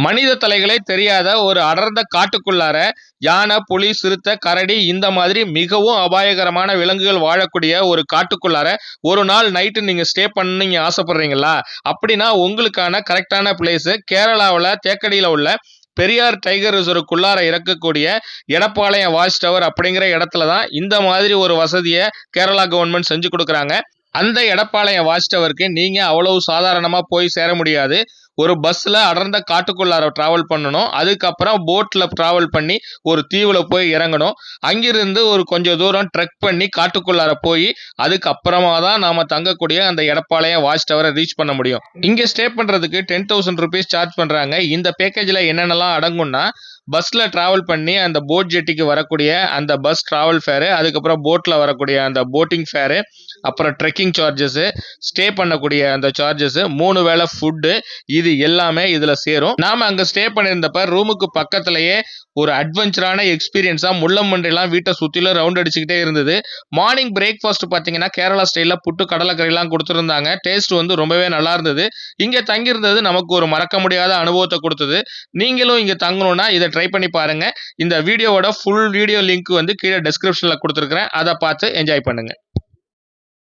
மனித தலைகளே தெரியாத ஒரு அடர்ந்த காட்டுக்குள்ளார யானை, புலி, சிறுத்தை, கரடி இந்த மாதிரி மிகவும் அபாயகரமான விலங்குகள் வாழக்கூடிய ஒரு காட்டுக்குள்ளார ஒரு நாள் நைட்டு நீங்க ஸ்டே பண்ண நீங்க ஆசைப்படுறீங்களா? அப்படின்னா உங்களுக்கான கரெக்டான பிளேஸ் கேரளாவில் தேக்கடியில் உள்ள பெரியார் டைகர் ரிசர்வுக்குள்ளார இருக்கக்கூடிய எடப்பாளையம் வாட்ச் டவர் அப்படிங்கிற இடத்துல தான் இந்த மாதிரி ஒரு வசதியை கேரளா கவர்மெண்ட் செஞ்சு கொடுக்குறாங்க. அந்த எடப்பாளையம் வாட்ச் டவருக்கு நீங்க அவ்வளவு சாதாரணமா போய் சேர முடியாது. ஒரு பஸ்ல அடர்ந்த காட்டுக்குள்ளார டிராவல் பண்ணணும். அதுக்கப்புறம் போட்ல டிராவல் பண்ணி ஒரு தீவுல போய் இறங்கணும். அங்கிருந்து ஒரு கொஞ்சம் தூரம் ட்ரெக் பண்ணி காட்டுக்குள்ளார போய் அதுக்கப்புறமா தான் நாம தங்கக்கூடிய அந்த எடப்பாளையம் வாட்ச் டவரை ரீச் பண்ண முடியும். இங்க ஸ்டே பண்றதுக்கு 10,000 rupees சார்ஜ் பண்றாங்க. இந்த பேக்கேஜ்ல என்னென்னலாம் அடங்கும்னா பஸ்ல டிராவல் பண்ணி அந்த போட் ஜெட்டிக்கு வரக்கூடிய அந்த பஸ் டிராவல் ஃபேரு, அதுக்கப்புறம் போட்ல வரக்கூடிய அந்த போட்டிங் ஃபேரு, அப்புறம் ட்ரெக்கிங் சார்ஜஸ், ஸ்டே பண்ணக்கூடிய அந்த சார்ஜஸ், 3 வேளை ஃபுட்டு, இது எல்லாமே இதுல சேரும். நாம அங்க ஸ்டே பண்ணியிருந்தப்ப ரூமுக்கு பக்கத்திலேயே ஒரு அட்வென்ச்சரான எக்ஸ்பீரியன்ஸா முள்ளம்பன்றிலாம் வீட்டை சுத்திலும் ரவுண்ட் அடிச்சுக்கிட்டே இருந்தது. மார்னிங் பிரேக்ஃபாஸ்ட் பாத்தீங்கன்னா கேரளா ஸ்டைல்ல புட்டு கடலைக்கறிலாம் கொடுத்துருந்தாங்க. டேஸ்ட் வந்து ரொம்பவே நல்லா இருந்தது. இங்க தங்கியிருந்தது நமக்கு ஒரு மறக்க முடியாத அனுபவத்தை கொடுத்தது. நீங்களும் இங்க தங்கணும்னா இதை ட்ரை பண்ணி பாருங்க. இந்த வீடியோவோட ஃபுல் வீடியோ லிங்க் வந்து கீழே டிஸ்கிரிப்ஷன்ல கொடுத்துருக்கிறேன். அதை பார்த்து என்ஜாய் பண்ணுங்க.